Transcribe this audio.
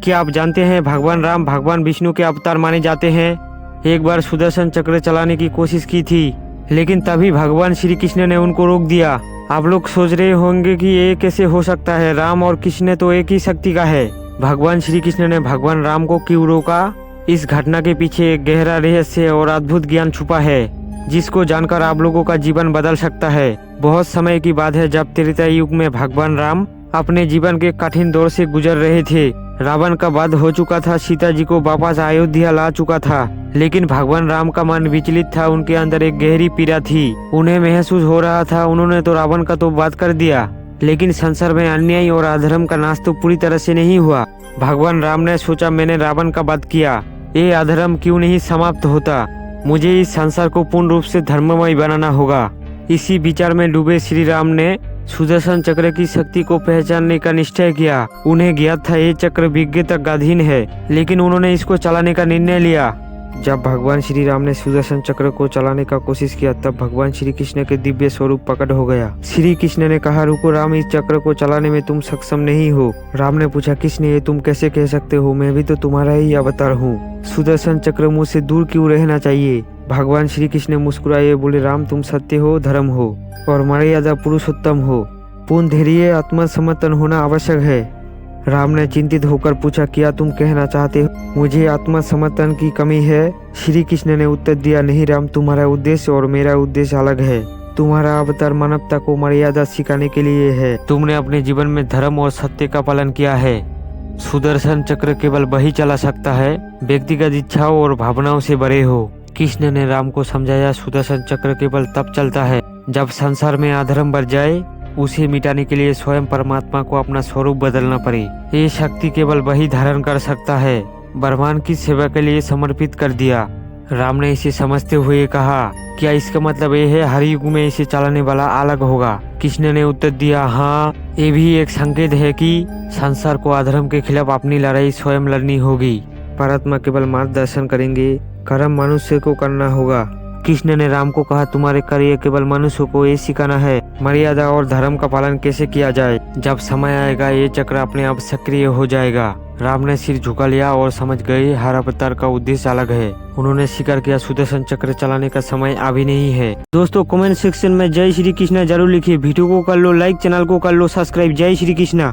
क्या आप जानते हैं भगवान राम भगवान विष्णु के अवतार माने जाते हैं। एक बार सुदर्शन चक्र चलाने की कोशिश की थी, लेकिन तभी भगवान श्री कृष्ण ने उनको रोक दिया। आप लोग सोच रहे होंगे कि ये कैसे हो सकता है, राम और कृष्ण तो एक ही शक्ति का है। भगवान श्री कृष्ण ने भगवान राम को क्यों रोका? इस घटना के पीछे एक गहरा रहस्य और अद्भुत ज्ञान छुपा है, जिसको जानकर आप लोगों का जीवन बदल सकता है। बहुत समय की बात है, जब त्रेता युग में भगवान राम अपने जीवन के कठिन दौर से गुजर रहे थे। रावण का वध हो चुका था, सीता जी को वापस अयोध्या ला चुका था, लेकिन भगवान राम का मन विचलित था। उनके अंदर एक गहरी पीड़ा थी। उन्हें महसूस हो रहा था, उन्होंने तो रावण का तो वध कर दिया, लेकिन संसार में अन्याय और अधर्म का नाश तो पूरी तरह से नहीं हुआ। भगवान राम ने सोचा, मैंने रावण का वध किया, ये अधर्म क्यों नहीं समाप्त होता? मुझे इस संसार को पूर्ण रूप से धर्ममय बनाना होगा। इसी विचार में डूबे श्री राम ने सुदर्शन चक्र की शक्ति को पहचानने का निश्चय किया। उन्हें ज्ञात था ये चक्र विज्ञ तक अधीन है, लेकिन उन्होंने इसको चलाने का निर्णय लिया। जब भगवान श्री राम ने सुदर्शन चक्र को चलाने का कोशिश किया, तब भगवान श्री कृष्ण के दिव्य स्वरूप प्रकट हो गया। श्री कृष्ण ने कहा, रुको राम, इस चक्र को चलाने में तुम सक्षम नहीं हो। राम ने पूछा, कृष्ण ये तुम कैसे कह सकते हो? मैं भी तो तुम्हारा ही अवतार हूँ। सुदर्शन चक्र मुझसे दूर क्यों रहना चाहिए? भगवान श्री कृष्ण मुस्कुराए बोले, राम तुम सत्य हो, धर्म हो और मर्यादा पुरुषोत्तम हो। पूर्ण धैर्य आत्मसमर्पण होना आवश्यक है। राम ने चिंतित होकर पूछा, क्या तुम कहना चाहते हो मुझे आत्मसमर्पण की कमी है? श्री कृष्ण ने उत्तर दिया, नहीं राम, तुम्हारा उद्देश्य और मेरा उद्देश्य अलग है। तुम्हारा अवतार मानवता को मर्यादा सिखाने के लिए है। तुमने अपने जीवन में धर्म और सत्य का पालन किया है। सुदर्शन चक्र केवल वही चला सकता है व्यक्तिगत इच्छाओं और भावनाओं से बड़े हो। कृष्ण ने राम को समझाया, सुदर्शन चक्र केवल तब चलता है जब संसार में अधर्म बढ़ जाए। उसे मिटाने के लिए स्वयं परमात्मा को अपना स्वरूप बदलना पड़े। ये शक्ति केवल वही धारण कर सकता है। ब्रह्मांड की सेवा के लिए समर्पित कर दिया। राम ने इसे समझते हुए कहा, क्या इसका मतलब ये है हर युग में इसे चलाने वाला अलग होगा? कृष्ण ने उत्तर दिया, हाँ, ये भी एक संकेत है कि संसार को अधर्म के खिलाफ अपनी लड़ाई स्वयं लड़नी होगी। परमात्मा केवल मार्गदर्शन करेंगे, कर्म मनुष्य को करना होगा। कृष्ण ने राम को कहा, तुम्हारे कार्य केवल मनुष्य को ये सिखाना है मर्यादा और धर्म का पालन कैसे किया जाए। जब समय आएगा ये चक्र अपने आप सक्रिय हो जाएगा। राम ने सिर झुका लिया और समझ गए हर अवतार का उद्देश्य अलग है। उन्होंने स्वीकार किया, सुदर्शन चक्र चलाने का समय अभी नहीं है। दोस्तों कमेंट सेक्शन में जय श्री कृष्ण जरूर लिखिए। वीडियो को कर लो लाइक, चैनल को कर लो सब्सक्राइब। जय श्री कृष्ण।